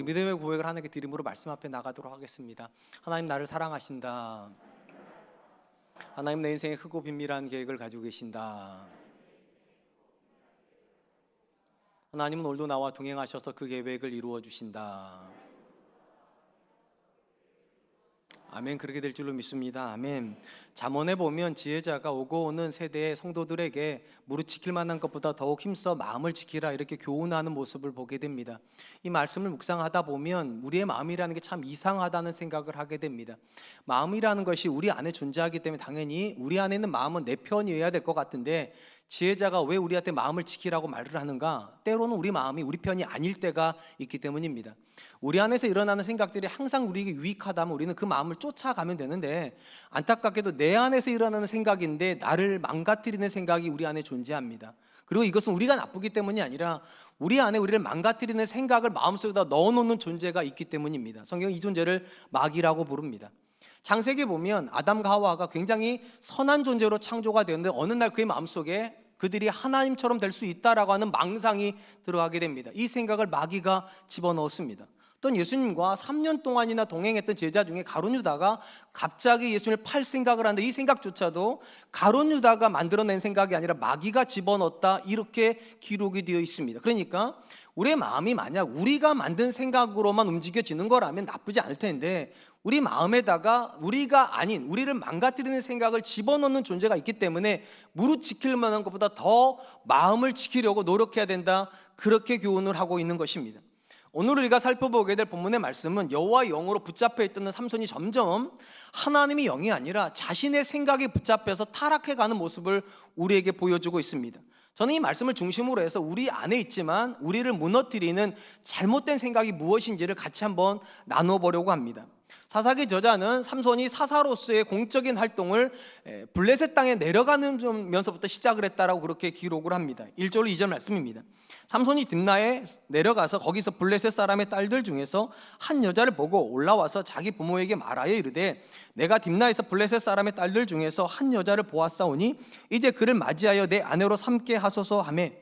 믿음의 고백을 하나님께 드림으로 말씀 앞에 나가도록 하겠습니다. 하나님, 나를 사랑하신다. 하나님, 내 인생에 크고 비밀한 계획을 가지고 계신다. 하나님은 오늘도 나와 동행하셔서 그 계획을 이루어 주신다. 아멘. 그렇게 될 줄로 믿습니다. 아멘. 잠언에 보면 지혜자가 오고 오는 세대의 성도들에게 무릇 지킬 만한 것보다 더욱 힘써 마음을 지키라, 이렇게 교훈하는 모습을 보게 됩니다. 이 말씀을 묵상하다 보면 우리의 마음이라는 게 참 이상하다는 생각을 하게 됩니다. 마음이라는 것이 우리 안에 존재하기 때문에 당연히 우리 안에 있는 마음은 내 편이어야 될 것 같은데, 지혜자가 왜 우리한테 마음을 지키라고 말을 하는가? 때로는 우리 마음이 우리 편이 아닐 때가 있기 때문입니다. 우리 안에서 일어나는 생각들이 항상 우리에게 유익하다면 우리는 그 마음을 쫓아가면 되는데, 안타깝게도 내 안에서 일어나는 생각인데 나를 망가뜨리는 생각이 우리 안에 존재합니다. 그리고 이것은 우리가 나쁘기 때문이 아니라 우리 안에 우리를 망가뜨리는 생각을 마음속에다 넣어놓는 존재가 있기 때문입니다. 성경은 이 존재를 마귀라고 부릅니다. 창세기에 보면 아담과 하와가 굉장히 선한 존재로 창조가 되었는데, 어느 날 그의 마음속에 그들이 하나님처럼 될 수 있다라고 하는 망상이 들어가게 됩니다. 이 생각을 마귀가 집어넣었습니다. 또 예수님과 3년 동안이나 동행했던 제자 중에 가룟 유다가 갑자기 예수님을 팔 생각을 하는데, 이 생각조차도 가룟 유다가 만들어낸 생각이 아니라 마귀가 집어넣었다, 이렇게 기록이 되어 있습니다. 그러니까 우리의 마음이 만약 우리가 만든 생각으로만 움직여지는 거라면 나쁘지 않을 텐데, 우리 마음에다가 우리가 아닌 우리를 망가뜨리는 생각을 집어넣는 존재가 있기 때문에 무릇 지킬 만한 것보다 더 마음을 지키려고 노력해야 된다, 그렇게 교훈을 하고 있는 것입니다. 오늘 우리가 살펴보게 될 본문의 말씀은 여호와의 영으로 붙잡혀 있던 삼손이 점점 하나님의 영이 아니라 자신의 생각에 붙잡혀서 타락해가는 모습을 우리에게 보여주고 있습니다. 저는 이 말씀을 중심으로 해서 우리 안에 있지만 우리를 무너뜨리는 잘못된 생각이 무엇인지를 같이 한번 나눠보려고 합니다. 사사기 저자는 삼손이 사사로서의 공적인 활동을 블레셋 땅에 내려가는 면서부터 시작을 했다라고 그렇게 기록을 합니다. 1절 2절 말씀입니다. 삼손이 딥나에 내려가서 거기서 블레셋 사람의 딸들 중에서 한 여자를 보고 올라와서 자기 부모에게 말하여 이르되, 내가 딥나에서 블레셋 사람의 딸들 중에서 한 여자를 보았사오니 이제 그를 맞이하여 내 아내로 삼게 하소서 하매,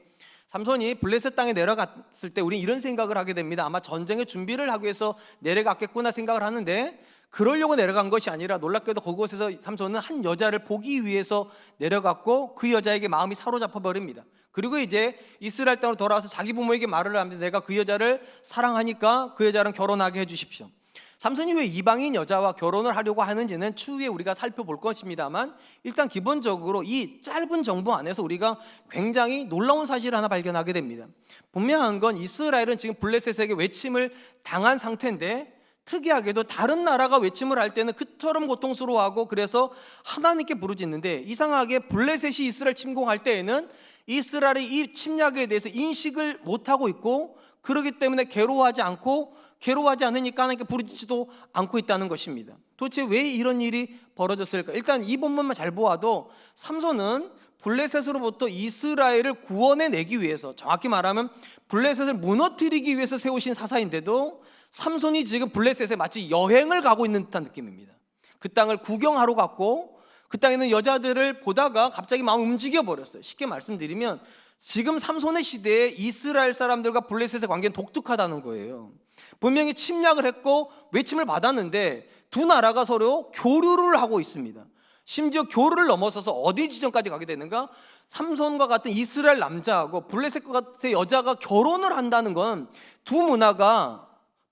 삼손이 블레셋 땅에 내려갔을 때 우리 이런 생각을 하게 됩니다. 아마 전쟁의 준비를 하기 위해서 내려갔겠구나 생각을 하는데, 그러려고 내려간 것이 아니라 놀랍게도 그곳에서 삼손은 한 여자를 보기 위해서 내려갔고 그 여자에게 마음이 사로잡혀 버립니다. 그리고 이제 이스라엘 땅으로 돌아와서 자기 부모에게 말을 합니다. 내가 그 여자를 사랑하니까 그 여자랑 결혼하게 해주십시오. 삼손이 왜 이방인 여자와 결혼을 하려고 하는지는 추후에 우리가 살펴볼 것입니다만, 일단 기본적으로 이 짧은 정보 안에서 우리가 굉장히 놀라운 사실을 하나 발견하게 됩니다. 분명한 건 이스라엘은 지금 블레셋에게 외침을 당한 상태인데, 특이하게도 다른 나라가 외침을 할 때는 그처럼 고통스러워하고 그래서 하나님께 부르짖는데, 이상하게 블레셋이 이스라엘 침공할 때에는 이스라엘이 이 침략에 대해서 인식을 못하고 있고, 그렇기 때문에 괴로워하지 않으니까 하나님께 부르짖지도 않고 있다는 것입니다. 도대체 왜 이런 일이 벌어졌을까? 일단 이 본문만 잘 보아도 삼손은 블레셋으로부터 이스라엘을 구원해내기 위해서, 정확히 말하면 블레셋을 무너뜨리기 위해서 세우신 사사인데도 삼손이 지금 블레셋에 마치 여행을 가고 있는 듯한 느낌입니다. 그 땅을 구경하러 갔고 그 땅에 있는 여자들을 보다가 갑자기 마음이 움직여 버렸어요. 쉽게 말씀드리면 지금 삼손의 시대에 이스라엘 사람들과 블레셋의 관계는 독특하다는 거예요. 분명히 침략을 했고 외침을 받았는데 두 나라가 서로 교류를 하고 있습니다. 심지어 교류를 넘어서서 어디 지점까지 가게 되는가? 삼손과 같은 이스라엘 남자하고 블레셋과 같은 여자가 결혼을 한다는 건 두 문화가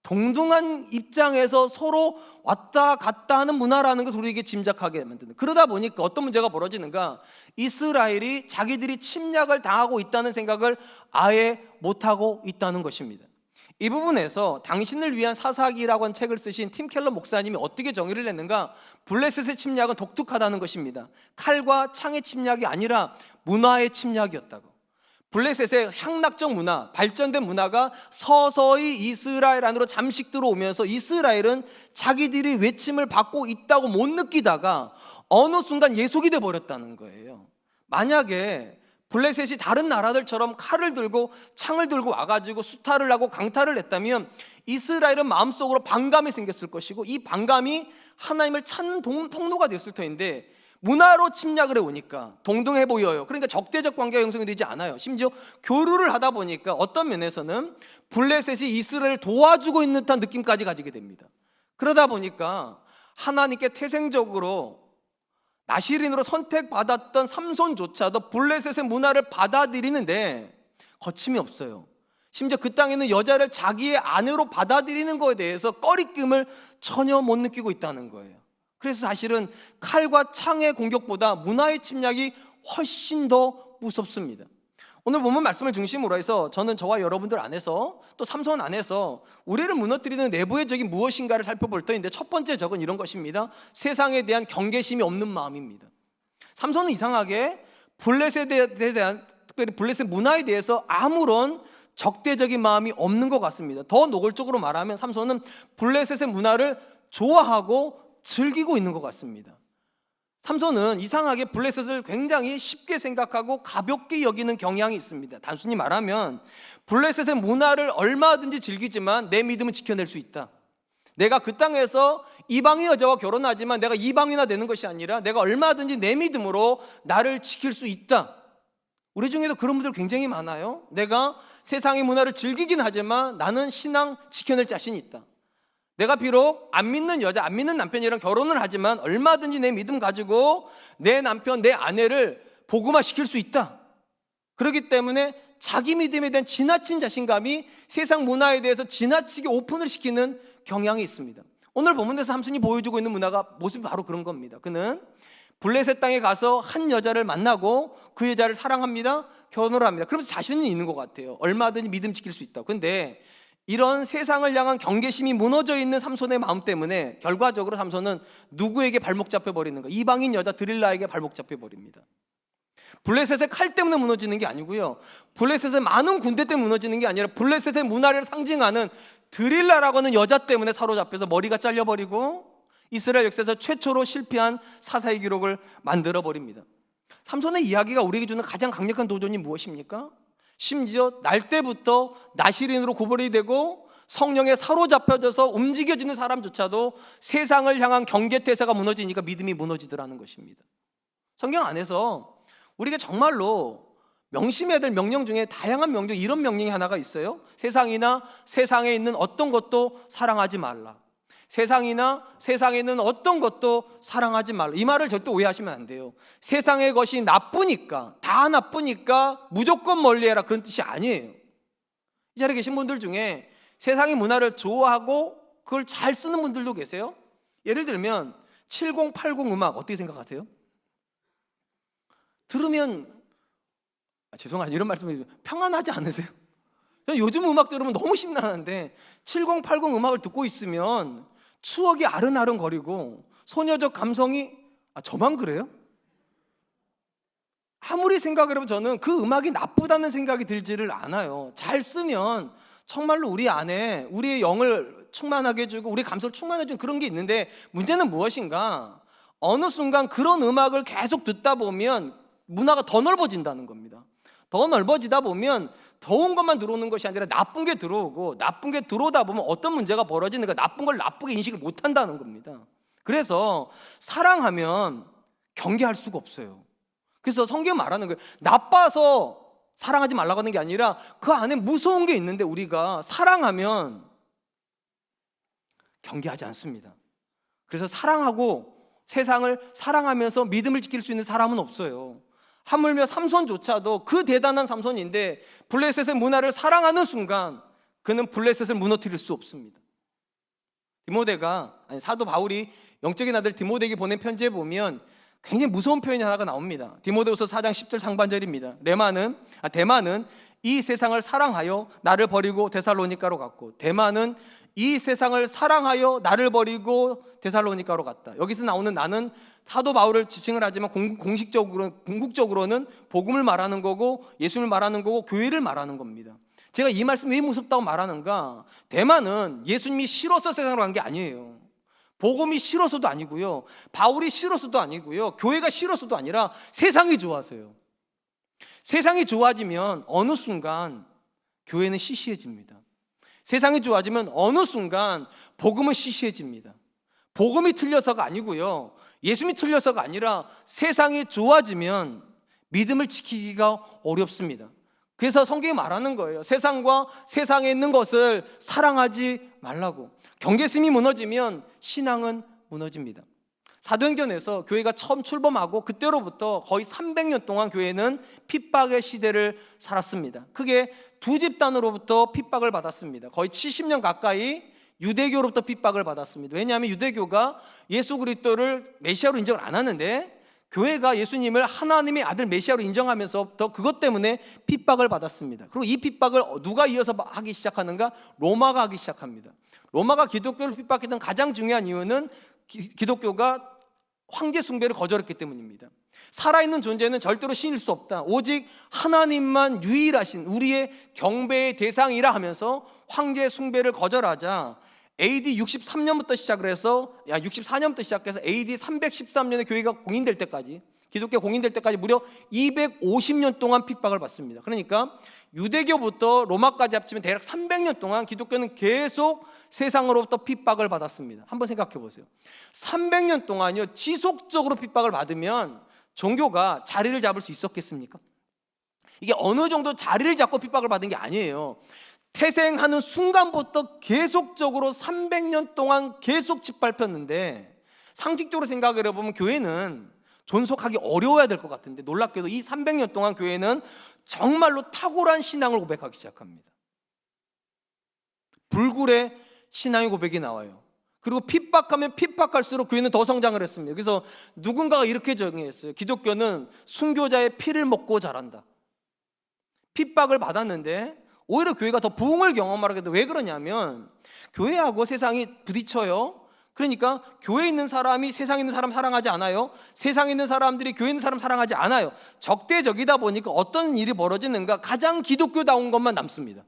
동등한 입장에서 서로 왔다 갔다 하는 문화라는 것을 우리에게 짐작하게 만드는, 그러다 보니까 어떤 문제가 벌어지는가? 이스라엘이 자기들이 침략을 당하고 있다는 생각을 아예 못하고 있다는 것입니다. 이 부분에서 당신을 위한 사사기라고 하는 책을 쓰신 팀 켈러 목사님이 어떻게 정의를 냈는가? 블레셋의 침략은 독특하다는 것입니다. 칼과 창의 침략이 아니라 문화의 침략이었다고. 블레셋의 향락적 문화, 발전된 문화가 서서히 이스라엘 안으로 잠식 들어오면서 이스라엘은 자기들이 외침을 받고 있다고 못 느끼다가 어느 순간 예속이 돼버렸다는 거예요. 만약에 블레셋이 다른 나라들처럼 칼을 들고 창을 들고 와가지고 수탈을 하고 강탈을 했다면 이스라엘은 마음속으로 반감이 생겼을 것이고, 이 반감이 하나님을 찾는 통로가 됐을 터인데, 문화로 침략을 해오니까 동등해 보여요. 그러니까 적대적 관계가 형성이 되지 않아요. 심지어 교류를 하다 보니까 어떤 면에서는 블레셋이 이스라엘을 도와주고 있는 듯한 느낌까지 가지게 됩니다. 그러다 보니까 하나님께 태생적으로 나시린으로 선택받았던 삼손조차도 블레셋의 문화를 받아들이는데 거침이 없어요. 심지어 그 땅에 있는 여자를 자기의 아내로 받아들이는 것에 대해서 꺼리낌을 전혀 못 느끼고 있다는 거예요. 그래서 사실은 칼과 창의 공격보다 문화의 침략이 훨씬 더 무섭습니다. 오늘 본문 말씀을 중심으로 해서 저는 저와 여러분들 안에서 또 삼손 안에서 우리를 무너뜨리는 내부의 적이 무엇인가를 살펴볼 터인데, 첫 번째 적은 이런 것입니다. 세상에 대한 경계심이 없는 마음입니다. 삼손은 이상하게 블레셋에 대한, 특별히 블레셋 문화에 대해서 아무런 적대적인 마음이 없는 것 같습니다. 더 노골적으로 말하면 삼손은 블레셋의 문화를 좋아하고 즐기고 있는 것 같습니다. 삼손은 이상하게 블레셋을 굉장히 쉽게 생각하고 가볍게 여기는 경향이 있습니다. 단순히 말하면 블레셋의 문화를 얼마든지 즐기지만 내 믿음은 지켜낼 수 있다. 내가 그 땅에서 이방인 여자와 결혼하지만 내가 이방인화 되는 것이 아니라 내가 얼마든지 내 믿음으로 나를 지킬 수 있다. 우리 중에도 그런 분들 굉장히 많아요. 내가 세상의 문화를 즐기긴 하지만 나는 신앙 지켜낼 자신이 있다. 내가 비록 안 믿는 여자, 안 믿는 남편이랑 결혼을 하지만 얼마든지 내 믿음 가지고 내 남편, 내 아내를 복음화시킬 수 있다. 그렇기 때문에 자기 믿음에 대한 지나친 자신감이 세상 문화에 대해서 지나치게 오픈을 시키는 경향이 있습니다. 오늘 본문에서 삼손이 보여주고 있는 모습이 바로 그런 겁니다. 그는 블레셋 땅에 가서 한 여자를 만나고 그 여자를 사랑합니다. 결혼을 합니다. 그러면서 자신은 있는 것 같아요. 얼마든지 믿음 지킬 수 있다. 근데 이런 세상을 향한 경계심이 무너져 있는 삼손의 마음 때문에 결과적으로 삼손은 누구에게 발목 잡혀버리는가? 이방인 여자 드릴라에게 발목 잡혀버립니다. 블레셋의 칼 때문에 무너지는 게 아니고요, 블레셋의 많은 군대 때문에 무너지는 게 아니라 블레셋의 문화를 상징하는 드릴라라고 하는 여자 때문에 사로잡혀서 머리가 잘려버리고 이스라엘 역사에서 최초로 실패한 사사의 기록을 만들어버립니다. 삼손의 이야기가 우리에게 주는 가장 강력한 도전이 무엇입니까? 심지어 날 때부터 나시린으로 고발이 되고 성령에 사로잡혀져서 움직여지는 사람조차도 세상을 향한 경계태세가 무너지니까 믿음이 무너지더라는 것입니다. 성경 안에서 우리가 정말로 명심해야 될 명령 중에 다양한 명령, 이런 명령이 하나가 있어요. 세상이나 세상에 있는 어떤 것도 사랑하지 말라. 세상이나 세상에 있는 어떤 것도 사랑하지 말라. 이 말을 절대 오해하시면 안 돼요. 세상의 것이 나쁘니까, 다 나쁘니까 무조건 멀리해라, 그런 뜻이 아니에요. 이 자리에 계신 분들 중에 세상의 문화를 좋아하고 그걸 잘 쓰는 분들도 계세요. 예를 들면 7080 음악 어떻게 생각하세요? 들으면 죄송합니다, 이런 말씀을 평안하지 않으세요? 요즘 음악 들으면 너무 심란한데 7080 음악을 듣고 있으면 추억이 아른아른거리고 소녀적 감성이, 저만 그래요? 아무리 생각을 해보면 저는 그 음악이 나쁘다는 생각이 들지를 않아요. 잘 쓰면 정말로 우리 안에 우리의 영을 충만하게 해주고 우리 감성을 충만해 주는 그런 게 있는데, 문제는 무엇인가? 어느 순간 그런 음악을 계속 듣다 보면 문화가 더 넓어진다는 겁니다. 더 넓어지다 보면 좋은 것만 들어오는 것이 아니라 나쁜 게 들어오고, 나쁜 게 들어오다 보면 어떤 문제가 벌어지는가? 나쁜 걸 나쁘게 인식을 못한다는 겁니다. 그래서 사랑하면 경계할 수가 없어요. 그래서 성경 말하는 거예요. 나빠서 사랑하지 말라고 하는 게 아니라 그 안에 무서운 게 있는데 우리가 사랑하면 경계하지 않습니다. 그래서 사랑하고 세상을 사랑하면서 믿음을 지킬 수 있는 사람은 없어요. 하물며 삼손조차도 그 대단한 삼손인데 블레셋의 문화를 사랑하는 순간 그는 블레셋을 무너뜨릴 수 없습니다. 사도 바울이 영적인 아들 디모데에게 보낸 편지에 보면 굉장히 무서운 표현이 하나가 나옵니다. 디모데후서 4장 10절 상반절입니다. 대만은 이 세상을 사랑하여 나를 버리고 데살로니가로 갔고, 대만은 이 세상을 사랑하여 나를 버리고 데살로니가로 갔다. 여기서 나오는 나는 사도 바울을 지칭을 하지만 궁극적으로는 복음을 말하는 거고 예수를 말하는 거고 교회를 말하는 겁니다. 제가 이 말씀 왜 무섭다고 말하는가? 대만은 예수님이 싫어서 세상으로 간 게 아니에요. 복음이 싫어서도 아니고요, 바울이 싫어서도 아니고요, 교회가 싫어서도 아니라 세상이 좋아서요. 세상이 좋아지면 어느 순간 교회는 시시해집니다. 세상이 좋아지면 어느 순간 복음은 시시해집니다. 복음이 틀려서가 아니고요, 예수님이 틀려서가 아니라 세상이 좋아지면 믿음을 지키기가 어렵습니다. 그래서 성경이 말하는 거예요. 세상과 세상에 있는 것을 사랑하지 말라고. 경계심이 무너지면 신앙은 무너집니다. 사도행전에서 교회가 처음 출범하고 그때로부터 거의 300년 동안 교회는 핍박의 시대를 살았습니다. 크게 두 집단으로부터 핍박을 받았습니다. 거의 70년 가까이 유대교로부터 핍박을 받았습니다. 왜냐하면 유대교가 예수 그리스도를 메시아로 인정을 안 하는데 교회가 예수님을 하나님의 아들 메시아로 인정하면서부터 그것 때문에 핍박을 받았습니다. 그리고 이 핍박을 누가 이어서 하기 시작하는가? 로마가 하기 시작합니다. 로마가 기독교를 핍박했던 가장 중요한 이유는 기독교가 황제 숭배를 거절했기 때문입니다. 살아있는 존재는 절대로 신일 수 없다. 오직 하나님만 유일하신 우리의 경배의 대상이라 하면서 황제 숭배를 거절하자 AD 63년부터 시작을 해서 64년부터 시작해서 AD 313년에 교회가 공인될 때까지, 기독교 공인될 때까지 무려 250년 동안 핍박을 받습니다. 그러니까 유대교부터 로마까지 합치면 대략 300년 동안 기독교는 계속 세상으로부터 핍박을 받았습니다. 한번 생각해 보세요. 300년 동안요 지속적으로 핍박을 받으면 종교가 자리를 잡을 수 있었겠습니까? 이게 어느 정도 자리를 잡고 핍박을 받은 게 아니에요. 태생하는 순간부터 계속적으로 300년 동안 계속 짓밟혔는데, 상식적으로 생각을 해보면 교회는 존속하기 어려워야 될 것 같은데 놀랍게도 이 300년 동안 교회는 정말로 탁월한 신앙을 고백하기 시작합니다. 불굴의 신앙의 고백이 나와요. 그리고 핍박하면 핍박할수록 교회는 더 성장을 했습니다. 그래서 누군가가 이렇게 정의했어요. 기독교는 순교자의 피를 먹고 자란다. 핍박을 받았는데 오히려 교회가 더 부흥을 경험하게 돼. 왜 그러냐면 교회하고 세상이 부딪혀요. 그러니까 교회에 있는 사람이 세상에 있는 사람 사랑하지 않아요. 세상에 있는 사람들이 교회에 있는 사람 사랑하지 않아요. 적대적이다 보니까 어떤 일이 벌어지는가? 가장 기독교다운 것만 남습니다.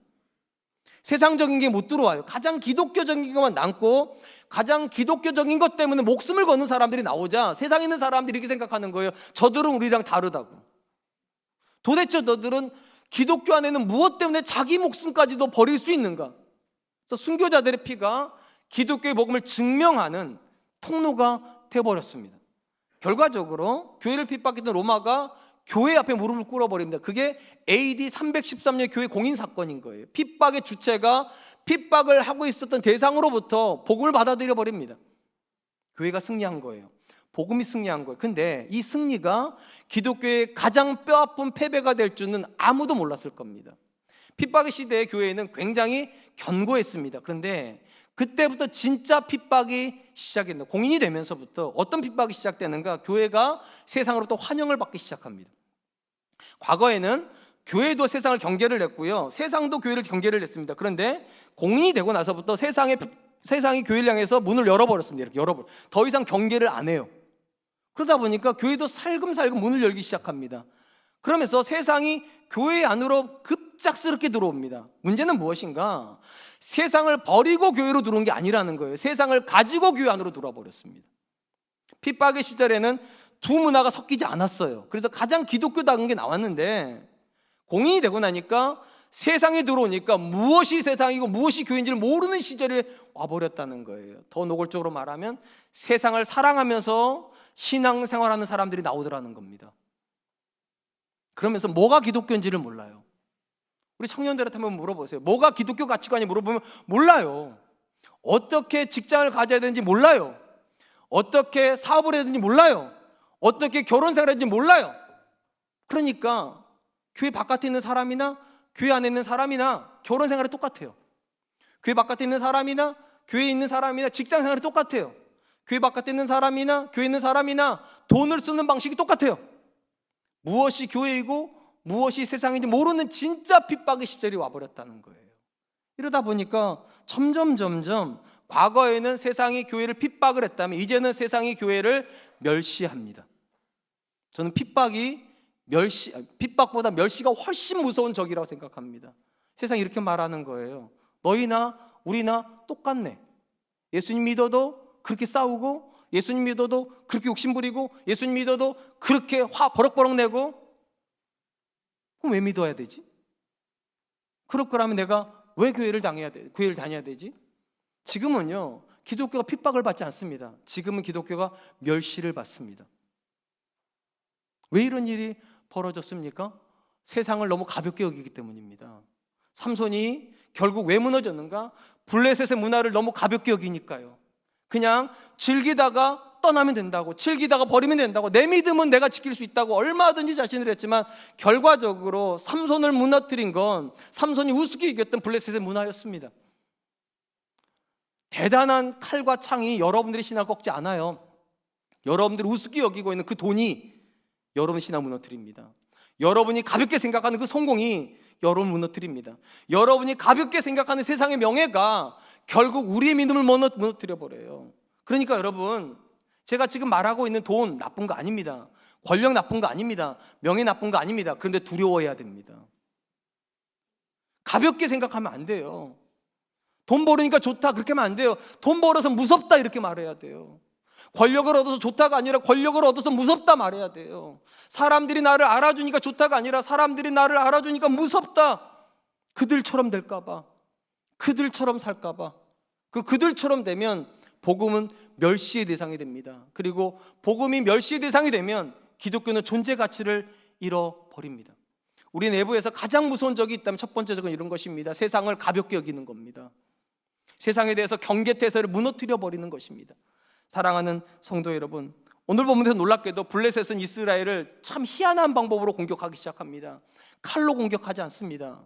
세상적인 게 못 들어와요. 가장 기독교적인 것만 남고, 가장 기독교적인 것 때문에 목숨을 거는 사람들이 나오자 세상에 있는 사람들이 이렇게 생각하는 거예요. 저들은 우리랑 다르다고. 도대체 너들은 기독교 안에는 무엇 때문에 자기 목숨까지도 버릴 수 있는가? 그래서 순교자들의 피가 기독교의 복음을 증명하는 통로가 되어버렸습니다. 결과적으로 교회를 핍박했던 로마가 교회 앞에 무릎을 꿇어버립니다. 그게 AD 313년 교회 공인 사건인 거예요. 핍박의 주체가 핍박을 하고 있었던 대상으로부터 복음을 받아들여 버립니다. 교회가 승리한 거예요. 복음이 승리한 거예요. 근데 이 승리가 기독교의 가장 뼈아픈 패배가 될 줄은 아무도 몰랐을 겁니다. 핍박의 시대에 교회는 굉장히 견고했습니다. 그런데 그때부터 진짜 핍박이 시작했는데, 공인이 되면서부터 어떤 핍박이 시작되는가? 교회가 세상으로부터 환영을 받기 시작합니다. 과거에는 교회도 세상을 경계를 했고요, 세상도 교회를 경계를 했습니다. 그런데 공인이 되고 나서부터 세상이 교회를 향해서 문을 열어버렸습니다. 이렇게 열어버려. 더 이상 경계를 안 해요. 그러다 보니까 교회도 살금살금 문을 열기 시작합니다. 그러면서 세상이 교회 안으로 급작스럽게 들어옵니다. 문제는 무엇인가? 세상을 버리고 교회로 들어온 게 아니라는 거예요. 세상을 가지고 교회 안으로 들어와 버렸습니다. 핍박의 시절에는 두 문화가 섞이지 않았어요. 그래서 가장 기독교다운 게 나왔는데, 공인이 되고 나니까 세상에 들어오니까 무엇이 세상이고 무엇이 교회인지를 모르는 시절에 와버렸다는 거예요. 더 노골적으로 말하면 세상을 사랑하면서 신앙생활하는 사람들이 나오더라는 겁니다. 그러면서 뭐가 기독교인지를 몰라요. 우리 청년들한테 한번 물어보세요. 뭐가 기독교 가치관이 물어보면 몰라요. 어떻게 직장을 가져야 되는지 몰라요. 어떻게 사업을 해야 되는지 몰라요. 어떻게 결혼생활을 해야 되는지 몰라요. 그러니까 교회 바깥에 있는 사람이나 교회 안에 있는 사람이나 결혼생활이 똑같아요. 교회 바깥에 있는 사람이나 교회에 있는 사람이나 직장생활이 똑같아요. 교회 바깥에 있는 사람이나 교회에 있는 사람이나 돈을 쓰는 방식이 똑같아요. 무엇이 교회이고 무엇이 세상인지 모르는 진짜 핍박의 시절이 와버렸다는 거예요. 이러다 보니까 점점 과거에는 세상이 교회를 핍박을 했다면 이제는 세상이 교회를 멸시합니다. 저는 핍박보다 멸시가 훨씬 무서운 적이라고 생각합니다. 세상이 이렇게 말하는 거예요. 너희나 우리나 똑같네. 예수님 믿어도 그렇게 싸우고, 예수님 믿어도 그렇게 욕심부리고, 예수님 믿어도 그렇게 화 버럭버럭 내고, 그럼 왜 믿어야 되지? 그럴 거라면 내가 왜 교회를 다녀야 되지? 지금은요, 기독교가 핍박을 받지 않습니다. 지금은 기독교가 멸시를 받습니다. 왜 이런 일이 벌어졌습니까? 세상을 너무 가볍게 여기기 때문입니다. 삼손이 결국 왜 무너졌는가? 블레셋의 문화를 너무 가볍게 여기니까요. 그냥 즐기다가 떠나면 된다고, 즐기다가 버리면 된다고, 내 믿음은 내가 지킬 수 있다고 얼마든지 자신을 했지만 결과적으로 삼손을 무너뜨린 건 삼손이 우습게 이겼던 블레셋의 문화였습니다. 대단한 칼과 창이 여러분들의 신앙을 꺾지 않아요. 여러분들이 우습게 여기고 있는 그 돈이 여러분 신앙을 무너뜨립니다. 여러분이 가볍게 생각하는 그 성공이 여러분을 무너뜨립니다. 여러분이 가볍게 생각하는 세상의 명예가 결국 우리의 믿음을 무너뜨려 버려요. 그러니까 여러분, 제가 지금 말하고 있는 돈 나쁜 거 아닙니다. 권력 나쁜 거 아닙니다. 명예 나쁜 거 아닙니다. 그런데 두려워해야 됩니다. 가볍게 생각하면 안 돼요. 돈 벌으니까 좋다 그렇게 하면 안 돼요. 돈 벌어서 무섭다 이렇게 말해야 돼요. 권력을 얻어서 좋다가 아니라 권력을 얻어서 무섭다 말해야 돼요. 사람들이 나를 알아주니까 좋다가 아니라 사람들이 나를 알아주니까 무섭다. 그들처럼 될까봐, 그들처럼 살까봐. 그리고 그들처럼 되면 복음은 멸시의 대상이 됩니다. 그리고 복음이 멸시의 대상이 되면 기독교는 존재 가치를 잃어버립니다. 우리 내부에서 가장 무서운 적이 있다면 첫 번째 적은 이런 것입니다. 세상을 가볍게 여기는 겁니다. 세상에 대해서 경계태세를 무너뜨려 버리는 것입니다. 사랑하는 성도 여러분, 오늘 본문에서 놀랍게도 블레셋은 이스라엘을 참 희한한 방법으로 공격하기 시작합니다. 칼로 공격하지 않습니다.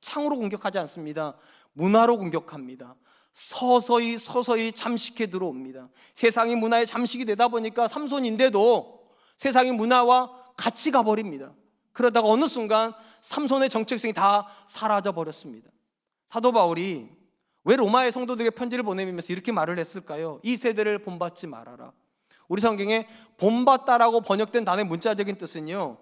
창으로 공격하지 않습니다. 문화로 공격합니다. 서서히 잠식해 들어옵니다. 세상이 문화에 잠식이 되다 보니까 삼손인데도 세상의 문화와 같이 가버립니다. 그러다가 어느 순간 삼손의 정체성이 다 사라져 버렸습니다. 사도 바울이 왜 로마의 성도들에게 편지를 보내면서 이렇게 말을 했을까요? 이 세대를 본받지 말아라. 우리 성경에 본받다라고 번역된 단어의 문자적인 뜻은요,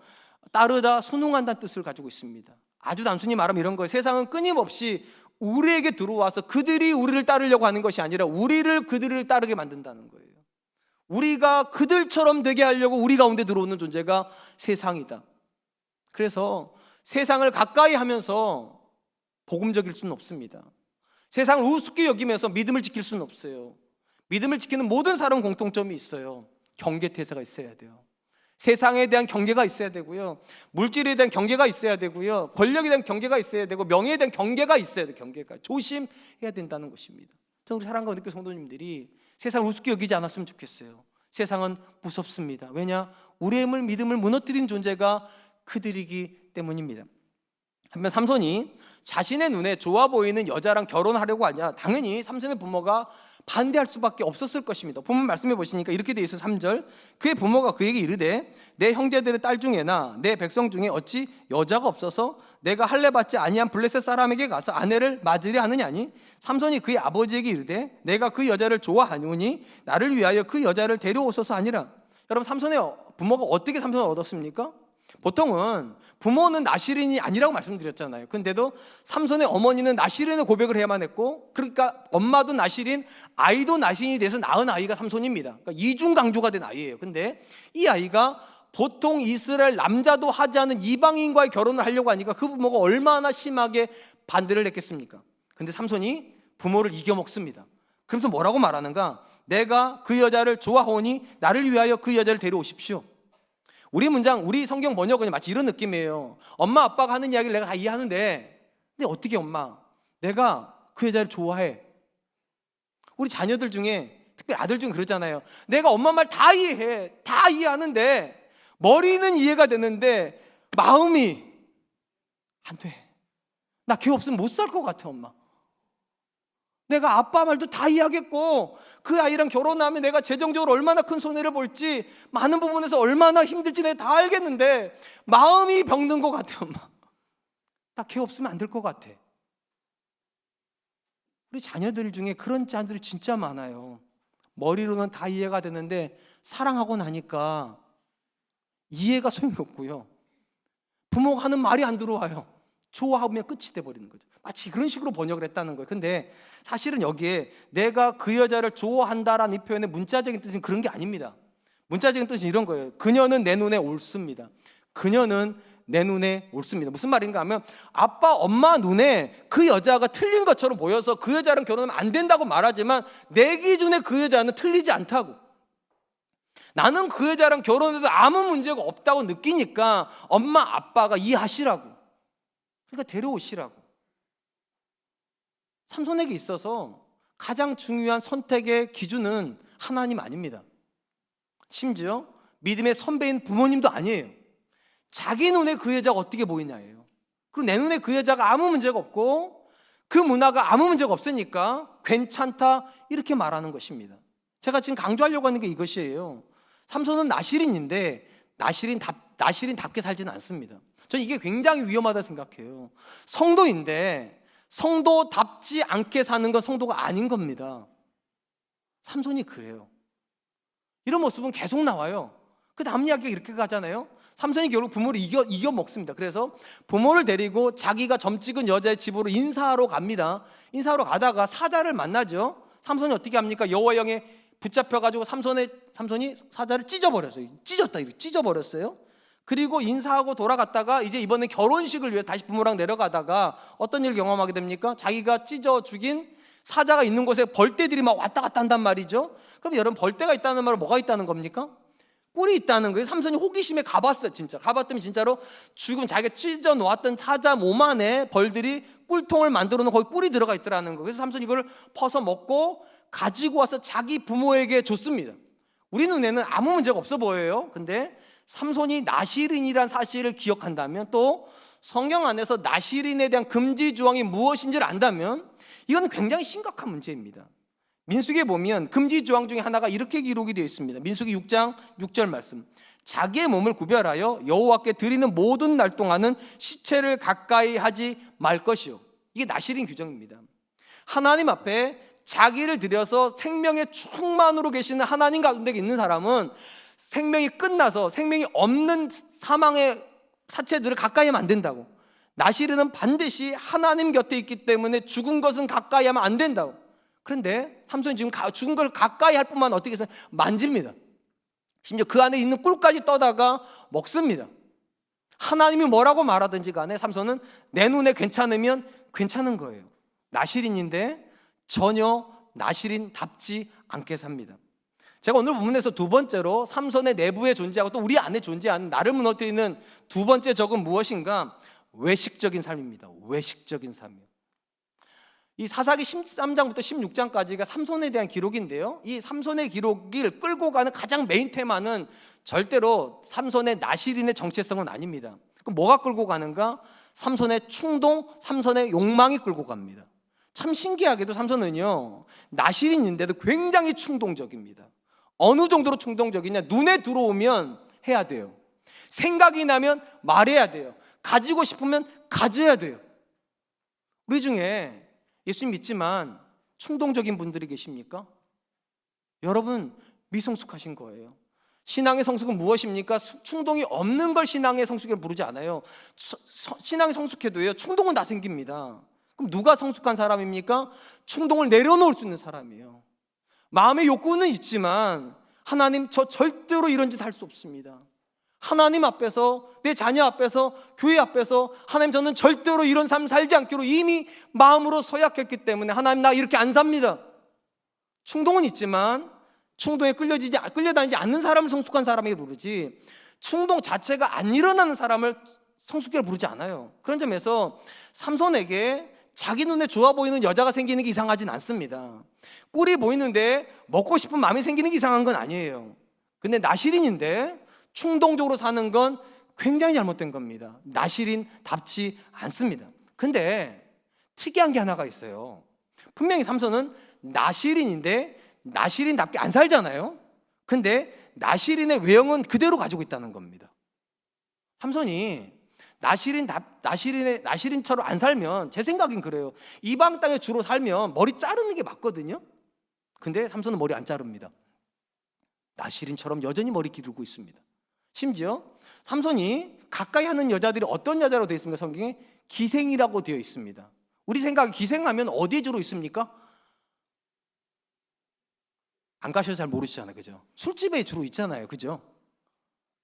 따르다, 순응한다는 뜻을 가지고 있습니다. 아주 단순히 말하면 이런 거예요. 세상은 끊임없이 우리에게 들어와서 그들이 우리를 따르려고 하는 것이 아니라 우리를 그들을 따르게 만든다는 거예요. 우리가 그들처럼 되게 하려고 우리 가운데 들어오는 존재가 세상이다. 그래서 세상을 가까이 하면서 복음적일 수는 없습니다. 세상을 우습게 여기면서 믿음을 지킬 수는 없어요. 믿음을 지키는 모든 사람 공통점이 있어요. 경계태세가 있어야 돼요. 세상에 대한 경계가 있어야 되고요, 물질에 대한 경계가 있어야 되고요, 권력에 대한 경계가 있어야 되고, 명예에 대한 경계가 있어야 돼요. 경계가 조심해야 된다는 것입니다. 저는 우리 사랑과 은혜교회 성도님들이 세상을 우습게 여기지 않았으면 좋겠어요. 세상은 무섭습니다. 왜냐? 우리의 믿음을 무너뜨린 존재가 그들이기 때문입니다. 한편 삼손이 자신의 눈에 좋아 보이는 여자랑 결혼하려고 하냐? 당연히 삼손의 부모가 반대할 수밖에 없었을 것입니다. 본문 말씀해 보시니까 이렇게 되어 있어요. 3절, 그의 부모가 그에게 이르되 내 형제들의 딸 중에나 내 백성 중에 어찌 여자가 없어서 내가 할례 받지 아니한 블레셋 사람에게 가서 아내를 맞으려 하느냐니? 삼손이 그의 아버지에게 이르되 내가 그 여자를 좋아하노니 나를 위하여 그 여자를 데려오소서 하니라. 여러분, 삼손의 부모가 어떻게 삼손을 얻었습니까? 보통은 부모는 나시린이 아니라고 말씀드렸잖아요. 근데도 삼손의 어머니는 나시린의 고백을 해야만 했고, 그러니까 엄마도 나시린, 아이도 나시린이 돼서 낳은 아이가 삼손입니다. 그러니까 이중 강조가 된 아이예요. 근데 이 아이가 보통 이스라엘 남자도 하지 않은 이방인과의 결혼을 하려고 하니까 그 부모가 얼마나 심하게 반대를 했겠습니까? 근데 삼손이 부모를 이겨먹습니다. 그러면서 뭐라고 말하는가? 내가 그 여자를 좋아하오니 나를 위하여 그 여자를 데려오십시오. 우리 성경 번역은 마치 이런 느낌이에요. 엄마 아빠가 하는 이야기를 내가 다 이해하는데, 근데 어떻게 엄마, 내가 그 여자를 좋아해. 우리 자녀들 중에, 특별히 아들 중에 그러잖아요. 내가 엄마 말 다 이해해, 다 이해하는데 머리는 이해가 되는데 마음이 안 돼. 나 걔 없으면 못 살 것 같아. 엄마, 내가 아빠 말도 다 이해하겠고 그 아이랑 결혼하면 내가 재정적으로 얼마나 큰 손해를 볼지, 많은 부분에서 얼마나 힘들지 내가 다 알겠는데 마음이 병든 것 같아. 엄마, 나 걔 없으면 안 될 것 같아. 우리 자녀들 중에 그런 자녀들이 진짜 많아요. 머리로는 다 이해가 되는데 사랑하고 나니까 이해가 소용이 없고요, 부모가 하는 말이 안 들어와요. 좋아하면 끝이 돼버리는 거죠. 마치 그런 식으로 번역을 했다는 거예요. 근데 사실은 여기에 내가 그 여자를 좋아한다라는 이 표현의 문자적인 뜻은 그런 게 아닙니다. 문자적인 뜻은 이런 거예요. 그녀는 내 눈에 옳습니다. 그녀는 내 눈에 옳습니다. 무슨 말인가 하면 아빠 엄마 눈에 그 여자가 틀린 것처럼 보여서 그 여자랑 결혼하면 안 된다고 말하지만 내 기준에 그 여자는 틀리지 않다고. 나는 그 여자랑 결혼해도 아무 문제가 없다고 느끼니까 엄마 아빠가 이해하시라고, 그러니까 데려오시라고. 삼손에게 있어서 가장 중요한 선택의 기준은 하나님 아닙니다. 심지어 믿음의 선배인 부모님도 아니에요. 자기 눈에 그 여자가 어떻게 보이냐예요. 그리고 내 눈에 그 여자가 아무 문제가 없고 그 문화가 아무 문제가 없으니까 괜찮다, 이렇게 말하는 것입니다. 제가 지금 강조하려고 하는 게 이것이에요. 삼손은 나실인인데 나실인답게 살지는 않습니다. 저는 이게 굉장히 위험하다 생각해요. 성도인데 성도답지 않게 사는 건 성도가 아닌 겁니다. 삼손이 그래요. 이런 모습은 계속 나와요. 그 다음 이야기가 이렇게 가잖아요. 삼손이 결국 부모를 이겨 먹습니다. 그래서 부모를 데리고 자기가 점 찍은 여자의 집으로 인사하러 갑니다. 인사하러 가다가 사자를 만나죠. 삼손이 어떻게 합니까? 여호와 영에 붙잡혀가지고 삼손이 사자를 찢어버렸어요. 찢어버렸어요. 그리고 인사하고 돌아갔다가 이제 이번에 결혼식을 위해 다시 부모랑 내려가다가 어떤 일을 경험하게 됩니까? 자기가 찢어 죽인 사자가 있는 곳에 벌떼들이 막 왔다 갔다 한단 말이죠. 그럼 여러분, 벌떼가 있다는 말은 뭐가 있다는 겁니까? 꿀이 있다는 거예요. 삼손이 호기심에 가봤어요. 진짜 가봤더니 진짜로 죽은 자기가 찢어 놓았던 사자 몸 안에 벌들이 꿀통을 만들어 놓고 거기 꿀이 들어가 있더라는 거예요. 그래서 삼손이 이걸 퍼서 먹고 가지고 와서 자기 부모에게 줬습니다. 우리 눈에는 아무 문제가 없어 보여요. 근데 삼손이 나실인이란 사실을 기억한다면, 또 성경 안에서 나실인에 대한 금지 조항이 무엇인지를 안다면 이건 굉장히 심각한 문제입니다. 민수기에 보면 금지 조항 중에 하나가 이렇게 기록이 되어 있습니다. 민수기 6장 6절 말씀. 자기의 몸을 구별하여 여호와께 드리는 모든 날 동안은 시체를 가까이 하지 말 것이요. 이게 나실인 규정입니다. 하나님 앞에 자기를 들여서 생명의 충만으로 계시는 하나님 가운데 있는 사람은 생명이 끝나서 생명이 없는 사망의 사체들을 가까이 하면 안 된다고. 나실인은 반드시 하나님 곁에 있기 때문에 죽은 것은 가까이 하면 안 된다고. 그런데 삼손이 지금 죽은 걸 가까이 할 뿐만 어떻게 해서 만집니다. 심지어 그 안에 있는 꿀까지 떠다가 먹습니다. 하나님이 뭐라고 말하든지 간에 삼손은 내 눈에 괜찮으면 괜찮은 거예요. 나실인인데 전혀 나실인답지 않게 삽니다. 제가 오늘 본문에서 두 번째로 삼손의 내부에 존재하고 또 우리 안에 존재하는 나를 무너뜨리는 두 번째 적은 무엇인가? 외식적인 삶입니다. 외식적인 삶이요. 이 사사기 13장부터 16장까지가 삼손에 대한 기록인데요, 이 삼손의 기록을 끌고 가는 가장 메인 테마는 절대로 삼손의 나실인의 정체성은 아닙니다. 그럼 뭐가 끌고 가는가? 삼손의 충동, 삼손의 욕망이 끌고 갑니다. 참 신기하게도 삼손은요, 나실인인데도 굉장히 충동적입니다. 어느 정도로 충동적이냐? 눈에 들어오면 해야 돼요. 생각이 나면 말해야 돼요. 가지고 싶으면 가져야 돼요. 우리 중에 예수님 믿지만 충동적인 분들이 계십니까? 여러분, 미성숙하신 거예요. 신앙의 성숙은 무엇입니까? 충동이 없는 걸 신앙의 성숙이라고 부르지 않아요. 신앙이 성숙해도요, 충동은 다 생깁니다. 그럼 누가 성숙한 사람입니까? 충동을 내려놓을 수 있는 사람이에요. 마음의 욕구는 있지만 하나님, 저 절대로 이런 짓 할 수 없습니다. 하나님 앞에서, 내 자녀 앞에서, 교회 앞에서 하나님, 저는 절대로 이런 삶 살지 않기로 이미 마음으로 서약했기 때문에 하나님, 나 이렇게 안 삽니다. 충동은 있지만 충동에 끌려다니지 않는 사람을 성숙한 사람에게 부르지, 충동 자체가 안 일어나는 사람을 성숙이라고 부르지 않아요. 그런 점에서 삼손에게 자기 눈에 좋아 보이는 여자가 생기는 게 이상하진 않습니다. 꿀이 보이는데 먹고 싶은 마음이 생기는 게 이상한 건 아니에요. 근데 나실인인데 충동적으로 사는 건 굉장히 잘못된 겁니다. 나실인답지 않습니다. 근데 특이한 게 하나가 있어요. 분명히 삼손은 나실인인데 나실인답게 안 살잖아요. 근데 나실인의 외형은 그대로 가지고 있다는 겁니다. 삼손이 나실인처럼 안 살면, 제 생각엔 그래요, 이방 땅에 주로 살면 머리 자르는 게 맞거든요. 근데 삼손은 머리 안 자릅니다. 나실인처럼 여전히 머리 기르고 있습니다. 심지어 삼손이 가까이 하는 여자들이 어떤 여자로 되어 있습니까? 성경에 기생이라고 되어 있습니다. 우리 생각에 기생하면 어디에 주로 있습니까? 안 가셔서 잘 모르시잖아요, 그죠? 술집에 주로 있잖아요, 그죠?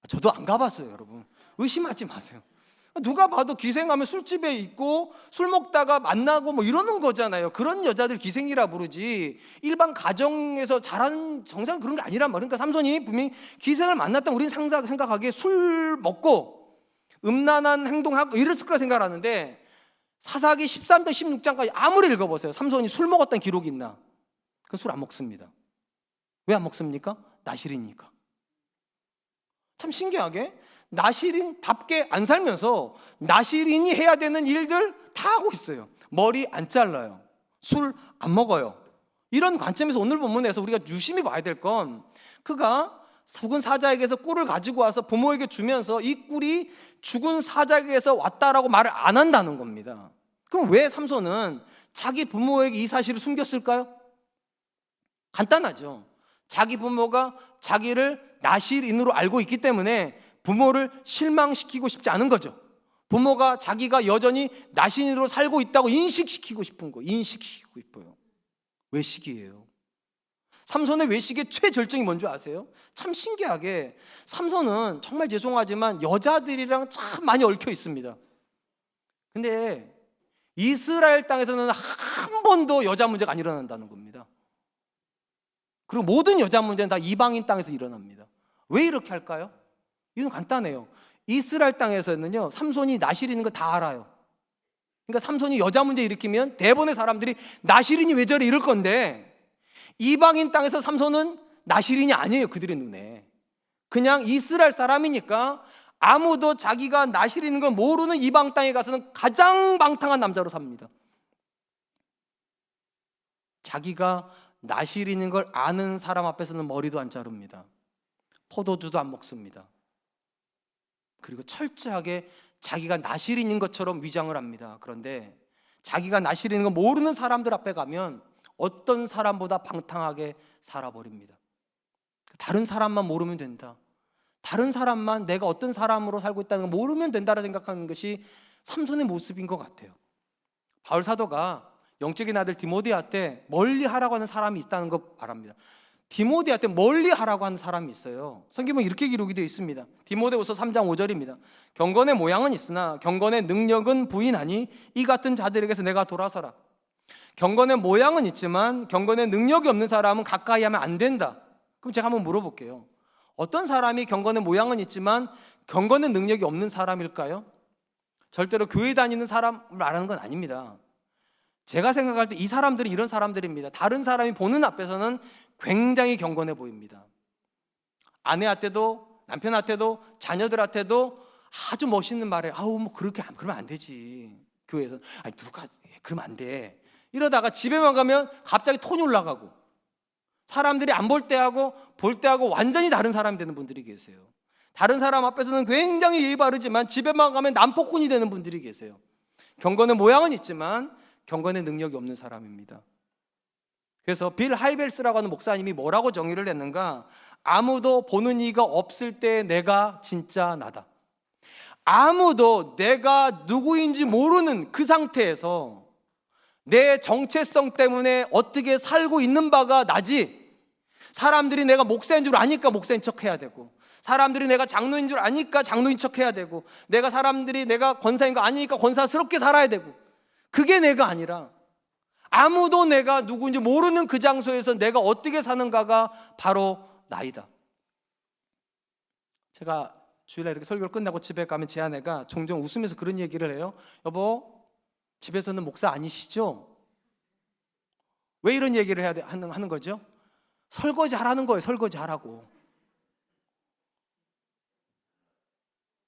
저도 안 가봤어요, 여러분. 의심하지 마세요. 누가 봐도 기생하면 술집에 있고 술 먹다가 만나고 뭐 이러는 거잖아요. 그런 여자들 기생이라 부르지 일반 가정에서 자라는 정상 그런 게 아니란 말이에요. 그러니까 삼손이 분명히 기생을 만났다면 우리는 생각하기에 술 먹고 음란한 행동하고 이랬을 거라 생각하는데 사사기 13장 16장까지 아무리 읽어보세요. 삼손이 술 먹었다는 기록이 있나? 그건 술 안 먹습니다. 왜 안 먹습니까? 나실이니까. 참 신기하게 나실인답게 안 살면서 나실인이 해야 되는 일들 다 하고 있어요. 머리 안 잘라요. 술 안 먹어요. 이런 관점에서 오늘 본문에서 우리가 유심히 봐야 될 건 그가 죽은 사자에게서 꿀을 가지고 와서 부모에게 주면서 이 꿀이 죽은 사자에게서 왔다라고 말을 안 한다는 겁니다. 그럼 왜 삼손은 자기 부모에게 이 사실을 숨겼을까요? 간단하죠. 자기 부모가 자기를 나실인으로 알고 있기 때문에 부모를 실망시키고 싶지 않은 거죠. 부모가 자기가 여전히 나실인으로 살고 있다고 인식시키고 싶은 거예요. 인식시키고 싶어요. 외식이에요. 삼손의 외식의 최절정이 뭔지 아세요? 참 신기하게 삼손은 정말 죄송하지만 여자들이랑 참 많이 얽혀 있습니다. 근데 이스라엘 땅에서는 한 번도 여자 문제가 안 일어난다는 겁니다. 그리고 모든 여자 문제는 다 이방인 땅에서 일어납니다. 왜 이렇게 할까요? 이유는 간단해요. 이스라엘 땅에서는요 삼손이 나실인인 거 다 알아요. 그러니까 삼손이 여자 문제 일으키면 대부분의 사람들이 나실인이 왜 저래 이럴 건데 이방인 땅에서 삼손은 나실인이 아니에요. 그들의 눈에 그냥 이스라엘 사람이니까 아무도 자기가 나실인인 걸 모르는 이방 땅에 가서는 가장 방탕한 남자로 삽니다. 자기가 나실인인 걸 아는 사람 앞에서는 머리도 안 자릅니다. 포도주도 안 먹습니다. 그리고 철저하게 자기가 나실인인 것처럼 위장을 합니다. 그런데 자기가 나실인인 걸 모르는 사람들 앞에 가면 어떤 사람보다 방탕하게 살아버립니다. 다른 사람만 모르면 된다. 다른 사람만 내가 어떤 사람으로 살고 있다는 걸 모르면 된다고 생각하는 것이 삼손의 모습인 것 같아요. 바울 사도가 영적인 아들 디모데한테 멀리 하라고 하는 사람이 있다는 거 말합니다. 디모데한테 멀리 하라고 하는 사람이 있어요. 성경에 이렇게 기록이 되어 있습니다. 디모데후서 3장 5절입니다. 경건의 모양은 있으나 경건의 능력은 부인하니 이 같은 자들에게서 내가 돌아서라. 경건의 모양은 있지만 경건의 능력이 없는 사람은 가까이 하면 안 된다. 그럼 제가 한번 물어볼게요. 어떤 사람이 경건의 모양은 있지만 경건의 능력이 없는 사람일까요? 절대로 교회 다니는 사람을 말하는 건 아닙니다. 제가 생각할 때 이 사람들은 이런 사람들입니다. 다른 사람이 보는 앞에서는 굉장히 경건해 보입니다. 아내한테도 남편한테도 자녀들한테도 아주 멋있는 말에 아우 뭐 그렇게 그러면 안 되지. 교회에서 아니 누가 그러면 안 돼. 이러다가 집에만 가면 갑자기 톤이 올라가고 사람들이 안 볼 때하고 볼 때하고 완전히 다른 사람이 되는 분들이 계세요. 다른 사람 앞에서는 굉장히 예의 바르지만 집에만 가면 난폭군이 되는 분들이 계세요. 경건의 모양은 있지만 경건의 능력이 없는 사람입니다. 그래서 빌 하이벨스라고 하는 목사님이 뭐라고 정의를 했는가? 아무도 보는 이가 없을 때 내가 진짜 나다. 아무도 내가 누구인지 모르는 그 상태에서 내 정체성 때문에 어떻게 살고 있는 바가 나지. 사람들이 내가 목사인 줄 아니까 목사인 척 해야 되고, 사람들이 내가 장로인 줄 아니까 장로인 척 해야 되고, 사람들이 내가 권사인 거 아니니까 권사스럽게 살아야 되고, 그게 내가 아니라 아무도 내가 누구인지 모르는 그 장소에서 내가 어떻게 사는가가 바로 나이다. 제가 주일날 이렇게 설교를 끝나고 집에 가면 제 아내가 종종 웃으면서 그런 얘기를 해요. 여보, 집에서는 목사 아니시죠? 왜 이런 얘기를 하는 거죠? 설거지 하라는 거예요. 설거지 하라고.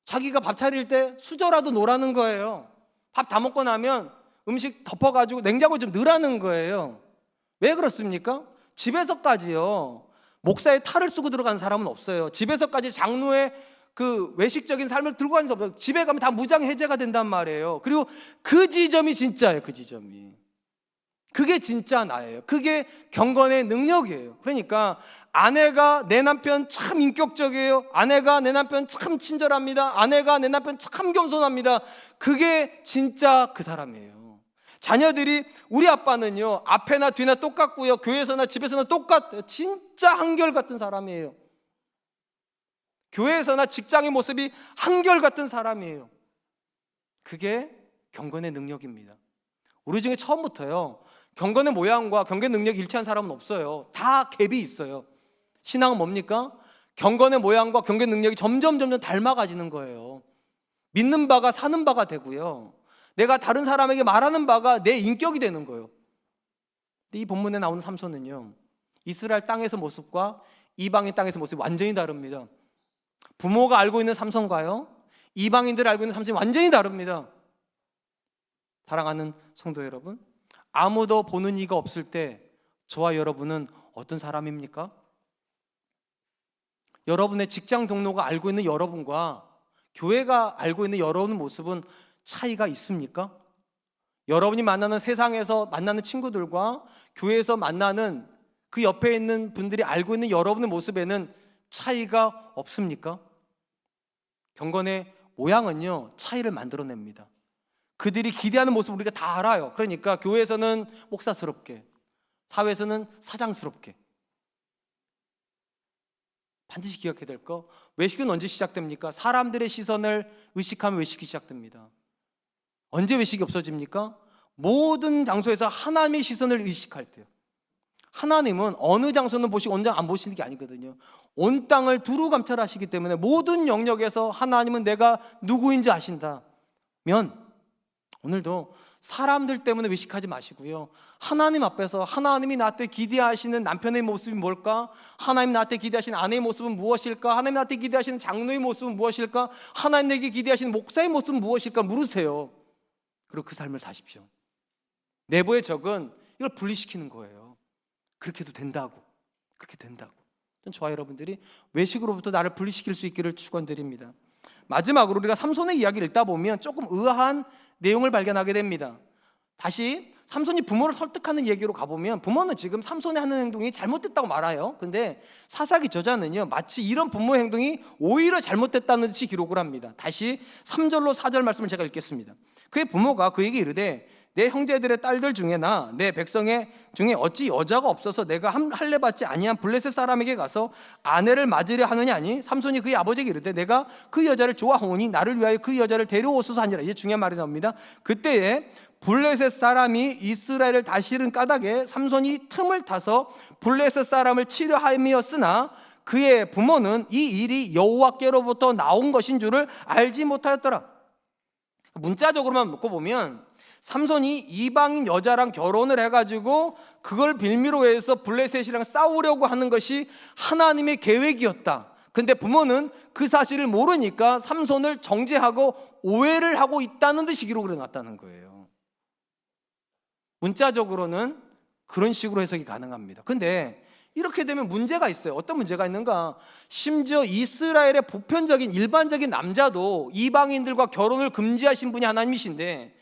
자기가 밥 차릴 때 수저라도 놓으라는 거예요. 밥 다 먹고 나면 음식 덮어가지고 냉장고에 좀 넣으라는 거예요. 왜 그렇습니까? 집에서까지요 목사의 탈을 쓰고 들어간 사람은 없어요. 집에서까지 장로의 그 외식적인 삶을 들고 가는 사람 없어요. 집에 가면 다 무장 해제가 된단 말이에요. 그리고 그 지점이 진짜예요. 그 지점이 그게 진짜 나예요. 그게 경건의 능력이에요. 그러니까 아내가 내 남편 참 인격적이에요. 아내가 내 남편 참 친절합니다. 아내가 내 남편 참 겸손합니다. 그게 진짜 그 사람이에요. 자녀들이 우리 아빠는요 앞에나 뒤나 똑같고요, 교회에서나 집에서나 똑같아요. 진짜 한결같은 사람이에요. 교회에서나 직장의 모습이 한결같은 사람이에요. 그게 경건의 능력입니다. 우리 중에 처음부터요, 경건의 모양과 경건의 능력이 일치한 사람은 없어요. 다 갭이 있어요. 신앙은 뭡니까? 경건의 모양과 경건의 능력이 점점 닮아가지는 거예요. 믿는 바가 사는 바가 되고요, 내가 다른 사람에게 말하는 바가 내 인격이 되는 거예요. 근데 이 본문에 나오는 삼손은요, 이스라엘 땅에서 모습과 이방인 땅에서 모습이 완전히 다릅니다. 부모가 알고 있는 삼손과요, 이방인들이 알고 있는 삼손이 완전히 다릅니다. 사랑하는 성도 여러분, 아무도 보는 이가 없을 때 저와 여러분은 어떤 사람입니까? 여러분의 직장 동료가 알고 있는 여러분과 교회가 알고 있는 여러분의 모습은 차이가 있습니까? 여러분이 만나는 세상에서 만나는 친구들과 교회에서 만나는 그 옆에 있는 분들이 알고 있는 여러분의 모습에는 차이가 없습니까? 경건의 모양은요, 차이를 만들어냅니다. 그들이 기대하는 모습을 우리가 다 알아요. 그러니까 교회에서는 목사스럽게, 사회에서는 사장스럽게. 반드시 기억해야 될 거, 외식은 언제 시작됩니까? 사람들의 시선을 의식하면 외식이 시작됩니다. 언제 외식이 없어집니까? 모든 장소에서 하나님의 시선을 의식할 때요. 하나님은 어느 장소는 보시고 어느 장 안 보시는 게 아니거든요. 온 땅을 두루 감찰하시기 때문에 모든 영역에서 하나님은 내가 누구인지 아신다면, 오늘도 사람들 때문에 외식하지 마시고요, 하나님 앞에서 하나님이 나한테 기대하시는 남편의 모습이 뭘까? 하나님 나한테 기대하시는 아내의 모습은 무엇일까? 하나님 나한테 기대하시는 장로의 모습은 무엇일까? 하나님 내게 기대하시는 목사의 모습은 무엇일까? 물으세요. 그리고 그 삶을 사십시오. 내부의 적은 이걸 분리시키는 거예요. 그렇게 해도 된다고, 그렇게 된다고. 저와 여러분들이 외식으로부터 나를 분리시킬 수 있기를 축원드립니다. 마지막으로 우리가 삼손의 이야기를 읽다 보면 조금 의아한 내용을 발견하게 됩니다. 다시 삼손이 부모를 설득하는 얘기로 가보면, 부모는 지금 삼손이 하는 행동이 잘못됐다고 말해요. 근데 사사기 저자는요, 마치 이런 부모의 행동이 오히려 잘못됐다는 듯이 기록을 합니다. 다시 3절로 4절 말씀을 제가 읽겠습니다. 그의 부모가 그에게 이르되 내 형제들의 딸들 중에나 내 백성의 중에 어찌 여자가 없어서 내가 할례 받지 아니한 블레셋 사람에게 가서 아내를 맞으려 하느냐니, 삼손이 그의 아버지에게 이르되 내가 그 여자를 좋아하오니 나를 위하여 그 여자를 데려오소서 하니라. 이제 중요한 말이 나옵니다. 그때에 블레셋 사람이 이스라엘을 다스리는 까닭에 삼손이 틈을 타서 블레셋 사람을 치려 함이었으나 그의 부모는 이 일이 여호와께로부터 나온 것인 줄을 알지 못하였더라. 문자적으로만 놓고 보면 삼손이 이방인 여자랑 결혼을 해가지고 그걸 빌미로 해서 블레셋이랑 싸우려고 하는 것이 하나님의 계획이었다. 근데 부모는 그 사실을 모르니까 삼손을 정죄하고 오해를 하고 있다는 듯이 기록을 해놨다는 거예요. 문자적으로는 그런 식으로 해석이 가능합니다. 근데 이렇게 되면 문제가 있어요. 어떤 문제가 있는가? 심지어 이스라엘의 보편적인 일반적인 남자도 이방인들과 결혼을 금지하신 분이 하나님이신데,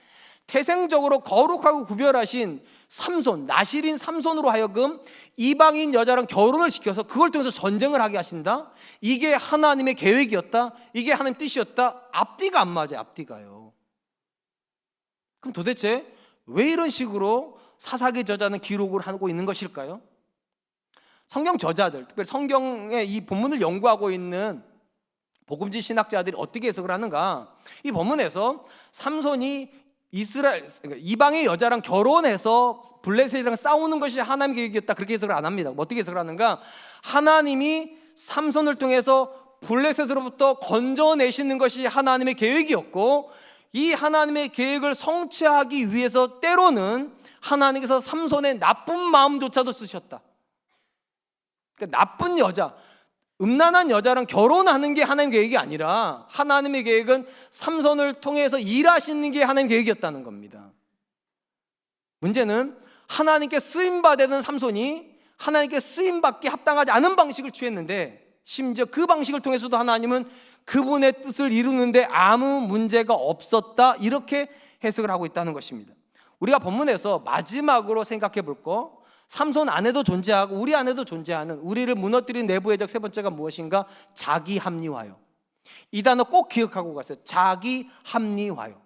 태생적으로 거룩하고 구별하신 삼손, 나실인 삼손으로 하여금 이방인 여자랑 결혼을 시켜서 그걸 통해서 전쟁을 하게 하신다? 이게 하나님의 계획이었다? 이게 하나님 뜻이었다? 앞뒤가 안 맞아요. 앞뒤가요. 그럼 도대체 왜 이런 식으로 사사기 저자는 기록을 하고 있는 것일까요? 성경 저자들, 특별히 성경의 이 본문을 연구하고 있는 복음지 신학자들이 어떻게 해석을 하는가? 이 본문에서 삼손이 이방의 여자랑 결혼해서 블레셋이랑 싸우는 것이 하나님의 계획이었다, 그렇게 해석을 안 합니다. 어떻게 해석을 하는가? 하나님이 삼손을 통해서 블레셋으로부터 건져내시는 것이 하나님의 계획이었고, 이 하나님의 계획을 성취하기 위해서 때로는 하나님께서 삼손의 나쁜 마음조차도 쓰셨다. 그러니까 나쁜 여자, 음란한 여자랑 결혼하는 게 하나님 계획이 아니라 하나님의 계획은 삼손을 통해서 일하시는 게 하나님 계획이었다는 겁니다. 문제는 하나님께 쓰임받는 삼손이 하나님께 쓰임받기 합당하지 않은 방식을 취했는데, 심지어 그 방식을 통해서도 하나님은 그분의 뜻을 이루는데 아무 문제가 없었다, 이렇게 해석을 하고 있다는 것입니다. 우리가 본문에서 마지막으로 생각해 볼 거, 삼손 안에도 존재하고 우리 안에도 존재하는 우리를 무너뜨린 내부의 적 세 번째가 무엇인가? 자기 합리화요. 이 단어 꼭 기억하고 가세요. 자기 합리화요.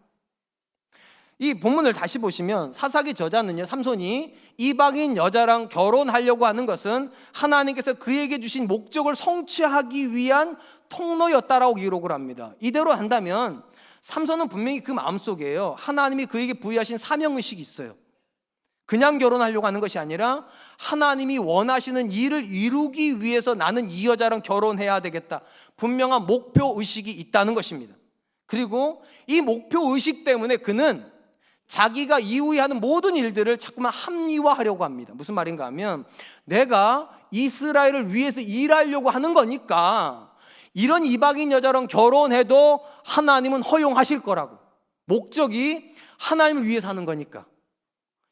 이 본문을 다시 보시면 사사기 저자는요, 삼손이 이방인 여자랑 결혼하려고 하는 것은 하나님께서 그에게 주신 목적을 성취하기 위한 통로였다라고 기록을 합니다. 이대로 한다면 삼손은 분명히 그 마음속에요, 하나님이 그에게 부여하신 사명의식이 있어요. 그냥 결혼하려고 하는 것이 아니라 하나님이 원하시는 일을 이루기 위해서 나는 이 여자랑 결혼해야 되겠다, 분명한 목표의식이 있다는 것입니다. 그리고 이 목표의식 때문에 그는 자기가 이후에 하는 모든 일들을 자꾸만 합리화하려고 합니다. 무슨 말인가 하면, 내가 이스라엘을 위해서 일하려고 하는 거니까 이런 이방인 여자랑 결혼해도 하나님은 허용하실 거라고. 목적이 하나님을 위해서 하는 거니까.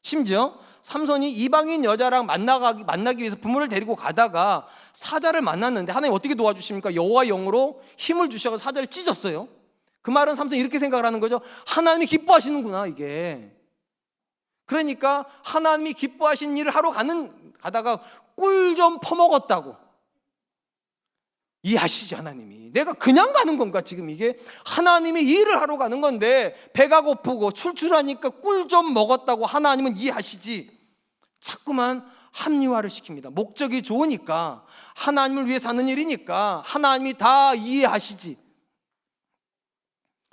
심지어 삼손이 이방인 여자랑 만나기 위해서 부모를 데리고 가다가 사자를 만났는데 하나님 어떻게 도와주십니까? 여호와의 영으로 힘을 주셔서 사자를 찢었어요. 그 말은 삼손이 이렇게 생각을 하는 거죠. 하나님이 기뻐하시는구나, 이게. 그러니까 하나님이 기뻐하시는 일을 하러 가다가 꿀 좀 퍼먹었다고. 이해하시지, 하나님이. 내가 그냥 가는 건가, 지금 이게? 하나님이 일을 하러 가는 건데 배가 고프고 출출하니까 꿀 좀 먹었다고 하나님은 이해하시지. 자꾸만 합리화를 시킵니다. 목적이 좋으니까, 하나님을 위해 사는 일이니까 하나님이 다 이해하시지.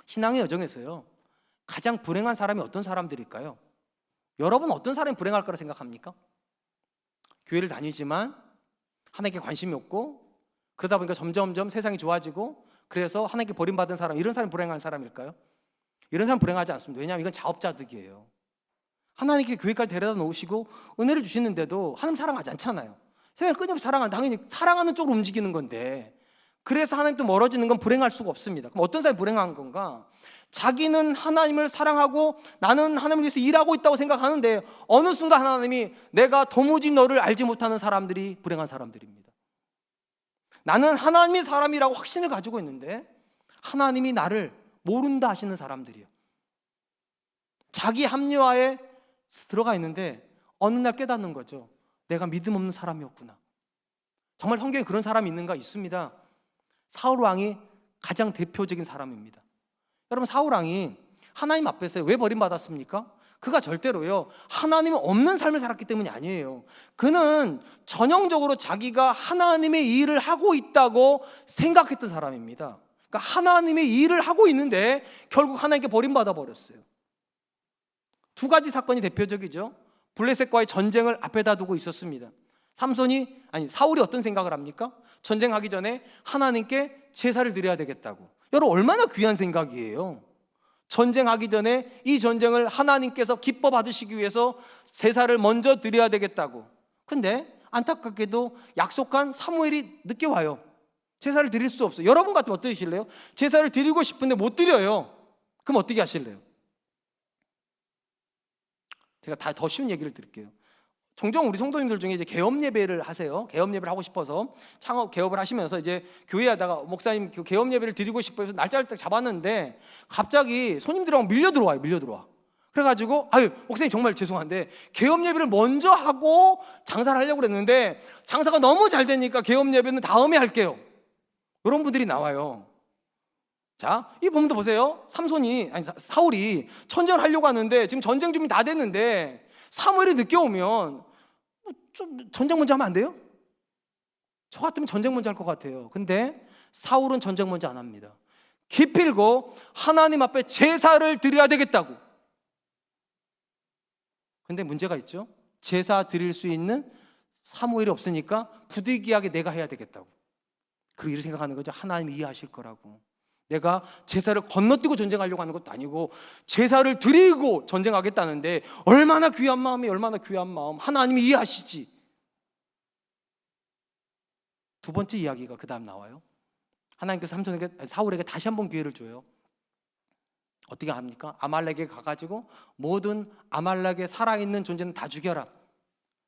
신앙의 여정에서요, 가장 불행한 사람이 어떤 사람들일까요? 여러분 어떤 사람이 불행할 거라 생각합니까? 교회를 다니지만 하나님께 관심이 없고, 그러다 보니까 점점점 세상이 좋아지고, 그래서 하나님께 버림받은 사람, 이런 사람이 불행한 사람일까요? 이런 사람 불행하지 않습니다. 왜냐하면 이건 자업자득이에요. 하나님께 교회까지 데려다 놓으시고 은혜를 주시는데도 하나님 사랑하지 않잖아요. 세상을 끊임없이 사랑하는, 당연히 사랑하는 쪽으로 움직이는 건데, 그래서 하나님도 멀어지는 건 불행할 수가 없습니다. 그럼 어떤 사람이 불행한 건가? 자기는 하나님을 사랑하고 나는 하나님을 위해서 일하고 있다고 생각하는데 어느 순간 하나님이, 내가 도무지 너를 알지 못하는 사람들이 불행한 사람들입니다. 나는 하나님이 사람이라고 확신을 가지고 있는데 하나님이 나를 모른다 하시는 사람들이요. 자기 합리화에 들어가 있는데 어느 날 깨닫는 거죠. 내가 믿음 없는 사람이었구나. 정말 성경에 그런 사람이 있는가? 있습니다. 사울 왕이 가장 대표적인 사람입니다. 여러분, 사울 왕이 하나님 앞에서 왜 버림받았습니까? 그가 절대로요, 하나님이 없는 삶을 살았기 때문이 아니에요. 그는 전형적으로 자기가 하나님의 일을 하고 있다고 생각했던 사람입니다. 그러니까 하나님의 일을 하고 있는데 결국 하나님께 버림받아 버렸어요. 두 가지 사건이 대표적이죠. 블레셋과의 전쟁을 앞에다 두고 있었습니다. 사울이 어떤 생각을 합니까? 전쟁하기 전에 하나님께 제사를 드려야 되겠다고. 여러분, 얼마나 귀한 생각이에요. 전쟁하기 전에 이 전쟁을 하나님께서 기뻐 받으시기 위해서 제사를 먼저 드려야 되겠다고. 근데 안타깝게도 약속한 사무엘이 늦게 와요. 제사를 드릴 수 없어요. 여러분 같으면 어떻게 하실래요? 제사를 드리고 싶은데 못 드려요. 그럼 어떻게 하실래요? 제가 더 쉬운 얘기를 드릴게요. 종종 우리 성도님들 중에 이제 개업 예배를 하세요. 개업 예배를 하고 싶어서 창업 개업을 하시면서 이제 교회 하다가 목사님 개업 예배를 드리고 싶어서 날짜를 딱 잡았는데 갑자기 손님들하고 밀려 들어와. 그래가지고 목사님 정말 죄송한데 개업 예배를 먼저 하고 장사를 하려고 그랬는데 장사가 너무 잘 되니까 개업 예배는 다음에 할게요. 이런 분들이 나와요. 자, 이 부분도 보세요. 사울이 전쟁을 하려고 하는데 지금 전쟁 준비 다 됐는데 사무엘이 늦게 오면 좀 전쟁 먼저 하면 안 돼요? 저 같으면 전쟁 먼저 할 것 같아요. 근데 사울은 전쟁 먼저 안 합니다. 기필고 하나님 앞에 제사를 드려야 되겠다고. 근데 문제가 있죠. 제사 드릴 수 있는 사무엘이 없으니까 부득이하게 내가 해야 되겠다고. 그리고 이렇게 생각하는 거죠. 하나님이 이해하실 거라고. 내가 제사를 건너뛰고 전쟁하려고 하는 것도 아니고 제사를 드리고 전쟁하겠다는데 얼마나 귀한 마음이, 얼마나 귀한 마음. 하나님이 이해하시지. 두 번째 이야기가 그 다음 나와요. 하나님께서 사울에게 다시 한번 기회를 줘요. 어떻게 합니까? 아말렉에 가가지고 모든 아말렉에 살아있는 존재는 다 죽여라.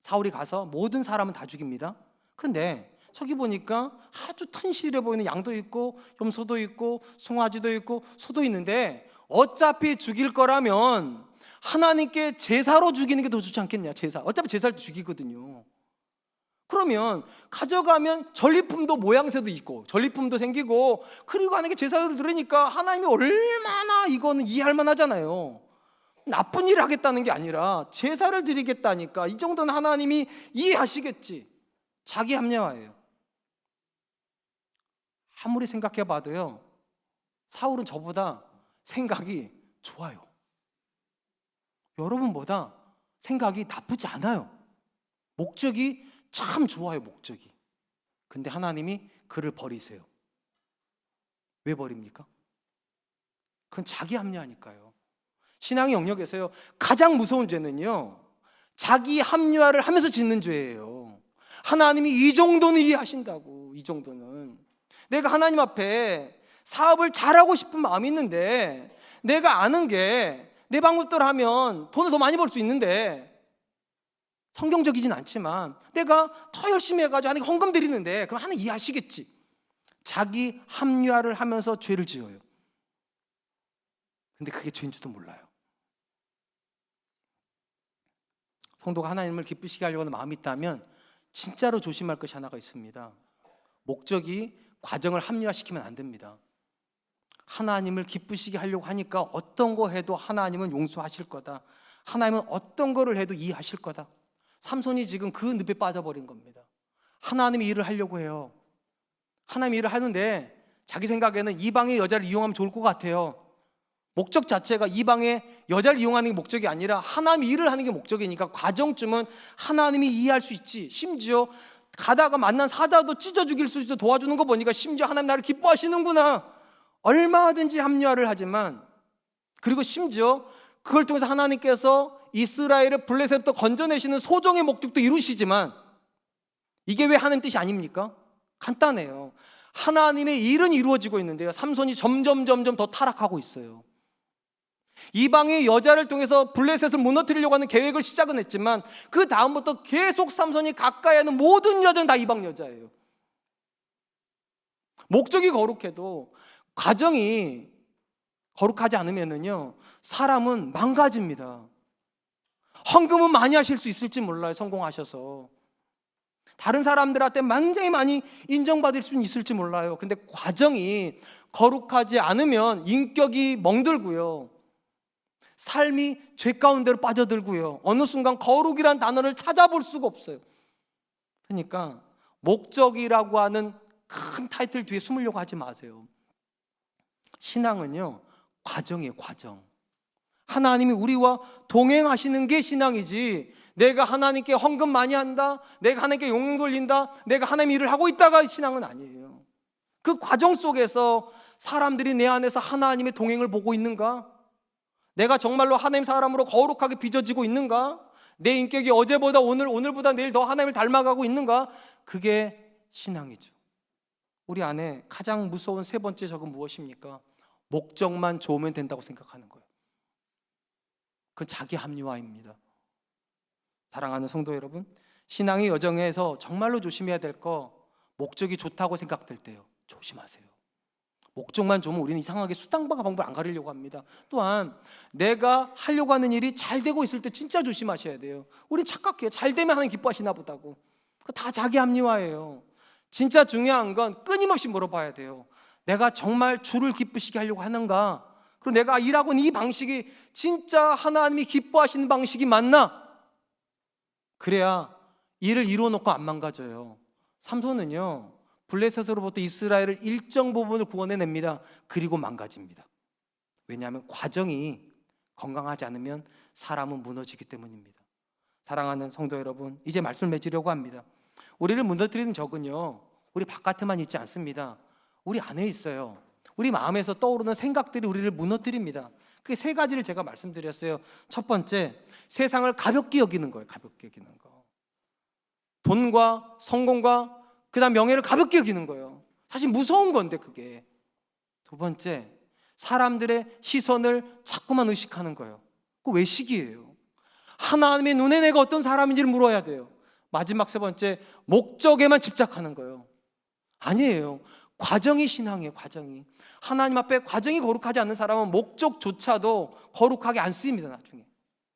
사울이 가서 모든 사람은 다 죽입니다. 근데 저기 보니까 아주 튼실해 보이는 양도 있고 염소도 있고 송아지도 있고 소도 있는데 어차피 죽일 거라면 하나님께 제사로 죽이는 게 더 좋지 않겠냐. 제사, 어차피 제사를 죽이거든요. 그러면 가져가면 전리품도 모양새도 있고 전리품도 생기고, 그리고 하나님께 제사를 드리니까 하나님이 얼마나 이거는 이해할 만하잖아요. 나쁜 일을 하겠다는 게 아니라 제사를 드리겠다니까 이 정도는 하나님이 이해하시겠지. 자기 합리화예요. 아무리 생각해봐도요, 사울은 저보다 생각이 좋아요. 여러분보다 생각이 나쁘지 않아요. 목적이 참 좋아요, 목적이. 근데 하나님이 그를 버리세요. 왜 버립니까? 그건 자기 합리화니까요. 신앙의 영역에서요, 가장 무서운 죄는요, 자기 합리화를 하면서 짓는 죄예요. 하나님이 이 정도는 이해하신다고. 이 정도는 내가 하나님 앞에 사업을 잘하고 싶은 마음이 있는데, 내가 아는 게 내 방법대로 하면 돈을 더 많이 벌 수 있는데, 성경적이진 않지만 내가 더 열심히 해가지고 하나님 헌금 드리는데, 그럼 하나님 이해하시겠지. 자기 합리화를 하면서 죄를 지어요. 근데 그게 죄인 줄도 몰라요. 성도가 하나님을 기쁘시게 하려고 하는 마음이 있다면 진짜로 조심할 것이 하나가 있습니다. 목적이 과정을 합리화시키면 안 됩니다. 하나님을 기쁘시게 하려고 하니까 어떤 거 해도 하나님은 용서하실 거다. 하나님은 어떤 거를 해도 이해하실 거다. 삼손이 지금 그 늪에 빠져버린 겁니다. 하나님이 일을 하려고 해요. 하나님이 일을 하는데 자기 생각에는 이방의 여자를 이용하면 좋을 것 같아요. 목적 자체가 이방의 여자를 이용하는 게 목적이 아니라 하나님이 일을 하는 게 목적이니까 과정쯤은 하나님이 이해할 수 있지. 심지어 가다가 만난 사자도 찢어 죽일 수도 도와주는 거 보니까 심지어 하나님 나를 기뻐하시는구나. 얼마든지 합리화를 하지만, 그리고 심지어 그걸 통해서 하나님께서 이스라엘을 블레셋부터 건져내시는 소정의 목적도 이루시지만, 이게 왜 하나님 뜻이 아닙니까? 간단해요. 하나님의 일은 이루어지고 있는데요, 삼손이 점점 더 타락하고 있어요. 이방의 여자를 통해서 블레셋을 무너뜨리려고 하는 계획을 시작은 했지만, 그 다음부터 계속 삼손이 가까이 하는 모든 여자는 다 이방 여자예요. 목적이 거룩해도 과정이 거룩하지 않으면요, 사람은 망가집니다. 헌금은 많이 하실 수 있을지 몰라요. 성공하셔서 다른 사람들한테 굉장히 많이 인정받을 수는 있을지 몰라요. 근데 과정이 거룩하지 않으면 인격이 멍들고요, 삶이 죄 가운데로 빠져들고요, 어느 순간 거룩이란 단어를 찾아볼 수가 없어요. 그러니까 목적이라고 하는 큰 타이틀 뒤에 숨으려고 하지 마세요. 신앙은요, 과정이에요. 과정. 하나님이 우리와 동행하시는 게 신앙이지, 내가 하나님께 헌금 많이 한다, 내가 하나님께 용돈 돌린다, 내가 하나님 일을 하고 있다가 신앙은 아니에요. 그 과정 속에서 사람들이 내 안에서 하나님의 동행을 보고 있는가? 내가 정말로 하나님 사람으로 거룩하게 빚어지고 있는가? 내 인격이 어제보다 오늘보다 내일 더 하나님을 닮아가고 있는가? 그게 신앙이죠. 우리 안에 가장 무서운 세 번째 적은 무엇입니까? 목적만 좋으면 된다고 생각하는 거예요. 그건 자기 합리화입니다. 사랑하는 성도 여러분, 신앙의 여정에서 정말로 조심해야 될 거, 목적이 좋다고 생각될 때요, 조심하세요. 목적만 좋으면 우리는 이상하게 수단과 방법을 안 가리려고 합니다. 또한 내가 하려고 하는 일이 잘 되고 있을 때 진짜 조심하셔야 돼요. 우린 착각해요. 잘 되면 하나님 기뻐하시나 보다고. 그거 다 자기 합리화예요. 진짜 중요한 건 끊임없이 물어봐야 돼요. 내가 정말 주를 기쁘시게 하려고 하는가? 그리고 내가 일하고 있는 이 방식이 진짜 하나님이 기뻐하시는 방식이 맞나? 그래야 일을 이루어 놓고 안 망가져요. 삼손은요, 블레셋으로부터 이스라엘을 일정 부분을 구원해냅니다. 그리고 망가집니다. 왜냐하면 과정이 건강하지 않으면 사람은 무너지기 때문입니다. 사랑하는 성도 여러분, 이제 말씀을 맺으려고 합니다. 우리를 무너뜨리는 적은요, 우리 바깥에만 있지 않습니다. 우리 안에 있어요. 우리 마음에서 떠오르는 생각들이 우리를 무너뜨립니다. 그 세 가지를 제가 말씀드렸어요. 첫 번째, 세상을 가볍게 여기는 거예요. 가볍게 여기는 거. 돈과 성공과 그다음 명예를 가볍게 여기는 거예요. 사실 무서운 건데 그게. 두 번째, 사람들의 시선을 자꾸만 의식하는 거예요. 그 외식이에요. 하나님의 눈에 내가 어떤 사람인지를 물어야 돼요. 마지막 세 번째, 목적에만 집착하는 거예요. 아니에요. 과정이 신앙이에요. 과정이. 하나님 앞에 과정이 거룩하지 않는 사람은 목적조차도 거룩하게 안 쓰입니다. 나중에.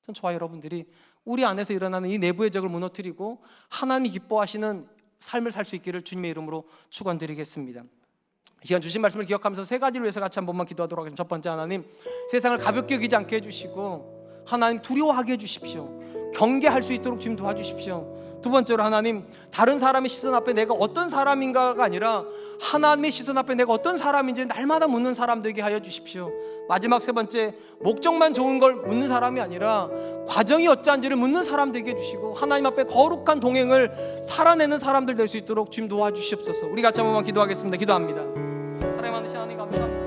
전 저와 여러분들이 우리 안에서 일어나는 이 내부의 적을 무너뜨리고 하나님이 기뻐하시는 삶을 살 수 있기를 주님의 이름으로 축원드리겠습니다. 이 시간 주신 말씀을 기억하면서 세 가지를 위해서 같이 한 번만 기도하도록 하겠습니다. 첫 번째, 하나님 세상을 가볍게 여기지 않게 해주시고 하나님 두려워하게 해주십시오. 경계할 수 있도록 주님 도와주십시오. 두 번째로 하나님, 다른 사람의 시선 앞에 내가 어떤 사람인가가 아니라 하나님의 시선 앞에 내가 어떤 사람인지 날마다 묻는 사람 되게 하여 주십시오. 마지막 세 번째, 목적만 좋은 걸 묻는 사람이 아니라 과정이 어찌한지를 묻는 사람 되게 해주시고 하나님 앞에 거룩한 동행을 살아내는 사람들 될 수 있도록 주님 도와주시옵소서. 우리 같이 한번만 기도하겠습니다. 기도합니다. 사랑하는 하나님 감사합니다.